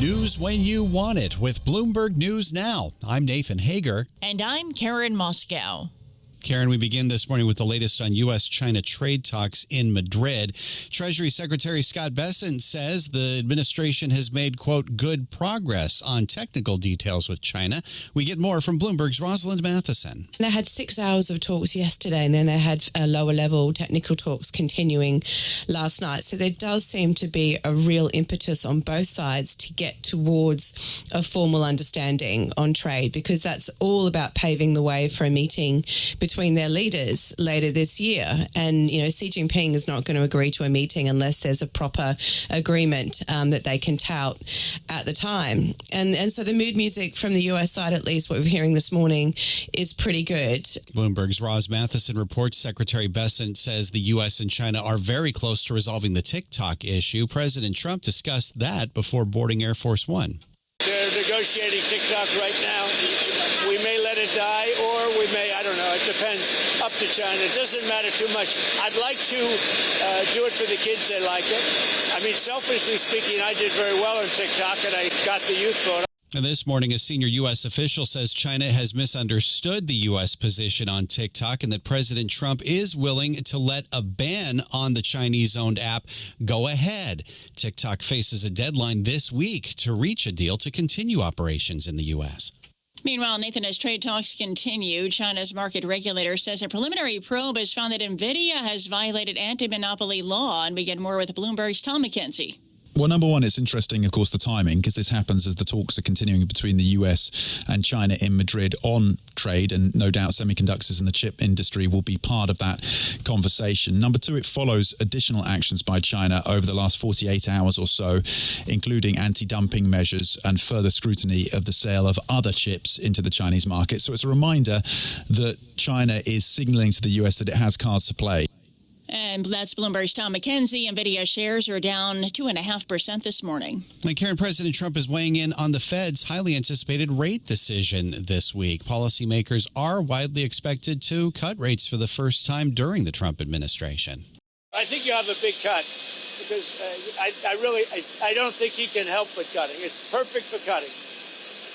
News when you want it with Bloomberg News Now. I'm Nathan Hager. And I'm Karen Moskow. Karen, we begin this morning with the latest on U.S.-China trade talks in Madrid. Treasury Secretary Scott Bessent says the administration has made, quote, good progress on technical details with China. We get more from Bloomberg's Rosalind Matheson. They had 6 hours of talks yesterday, and then they had lower-level technical talks continuing last night. So there does seem to be a real impetus on both sides to get towards a formal understanding on trade, because that's all about paving the way for a meeting between their leaders later this year. And, you know, Xi Jinping is not going to agree to a meeting unless there's a proper agreement that they can tout at the time. And so the mood music from the US side, at least what we're hearing this morning, is pretty good. Bloomberg's Roz Matheson reports Secretary Bessent says the U.S. and China are very close to resolving the TikTok issue. President Trump discussed that before boarding Air Force One. They're negotiating TikTok right now. We may let it die, or we may, I don't know, it depends, up to China. It doesn't matter too much. I'd like to do it for the kids. They like it. I mean, selfishly speaking, I did very well on TikTok, and I got the youth vote. And this morning, a senior U.S. official says China has misunderstood the U.S. position on TikTok and that President Trump is willing to let a ban on the Chinese-owned app go ahead. TikTok faces a deadline this week to reach a deal to continue operations in the U.S. Meanwhile, Nathan, as trade talks continue, China's market regulator says a preliminary probe has found that Nvidia has violated anti-monopoly law. And we get more with Bloomberg's Tom McKenzie. Well, number one, it's interesting, of course, the timing, because this happens as the talks are continuing between the US and China in Madrid on trade, and no doubt semiconductors and the chip industry will be part of that conversation. Number two, it follows additional actions by China over the last 48 hours or so, including anti-dumping measures and further scrutiny of the sale of other chips into the Chinese market. So it's a reminder that China is signaling to the US that it has cards to play. And that's Bloomberg's Tom McKenzie. Nvidia shares are down 2.5% this morning. And Karen, President Trump is weighing in on the Fed's highly anticipated rate decision this week. Policymakers are widely expected to cut rates for the first time during the Trump administration. I think you have a big cut, because I don't think he can help but cutting. It's perfect for cutting.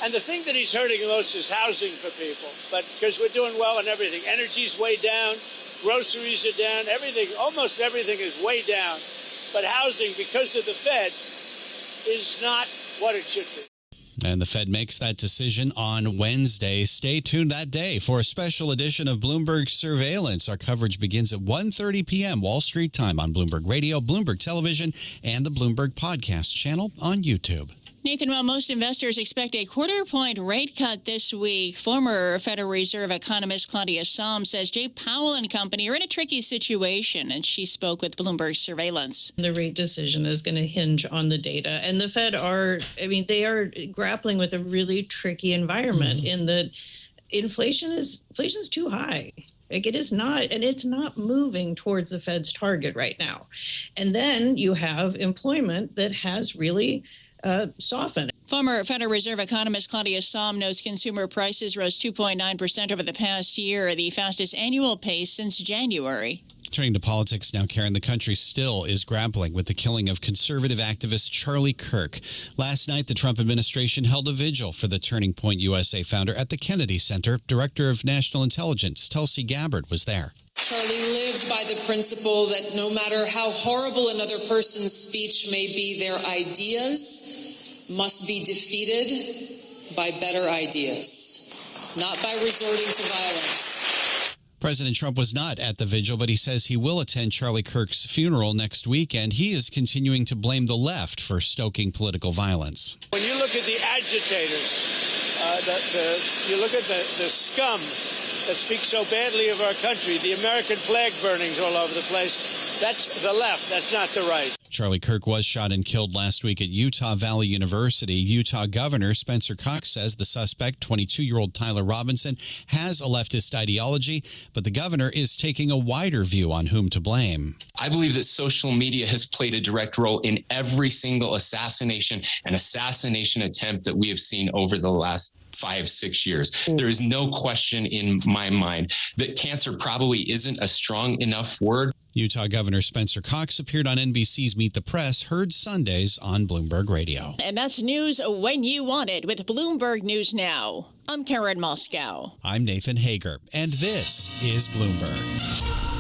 And the thing that he's hurting the most is housing for people. But because we're doing well on everything. Energy's way down. Groceries are down. Everything, almost everything is way down. But housing, because of the Fed, is not what it should be. And the Fed makes that decision on Wednesday. Stay tuned that day for a special edition of Bloomberg Surveillance. Our coverage begins at 1:30 p.m. Wall Street time on Bloomberg Radio, Bloomberg Television, and the Bloomberg Podcast channel on YouTube. Nathan, while most investors expect a quarter-point rate cut this week, former Federal Reserve economist Claudia Sahm says Jay Powell and company are in a tricky situation, and she spoke with Bloomberg Surveillance. The rate decision is going to hinge on the data, and the Fed they are grappling with a really tricky environment in that inflation is too high. Like, it is not, and it's not moving towards the Fed's target right now. And then you have employment that has really soften. Former Federal Reserve economist Claudia Sahm knows consumer prices rose 2.9% over the past year, the fastest annual pace since January. Turning to politics now, Karen, the country still is grappling with the killing of conservative activist Charlie Kirk. Last night, the Trump administration held a vigil for the Turning Point USA founder at the Kennedy Center. Director of National Intelligence Tulsi Gabbard was there. Charlie lived by the principle that no matter how horrible another person's speech may be, their ideas must be defeated by better ideas, not by resorting to violence. President Trump was not at the vigil, but he says he will attend Charlie Kirk's funeral next weekend. He is continuing to blame the left for stoking political violence. When you look at the agitators, you look at the scum that speaks so badly of our country, the American flag burnings all over the place, that's the left, that's not the right. Charlie Kirk was shot and killed last week at Utah Valley University. Utah Governor Spencer Cox says the suspect, 22-year-old Tyler Robinson, has a leftist ideology, but the governor is taking a wider view on whom to blame. I believe that social media has played a direct role in every single assassination and assassination attempt that we have seen over the last 5-6 years. There is no question in my mind that cancer probably isn't a strong enough word. Utah Governor Spencer Cox appeared on NBC's Meet the Press, heard Sundays on Bloomberg Radio. And that's news when you want it with Bloomberg News Now. I'm Karen Moskow. I'm Nathan Hager, and this is Bloomberg.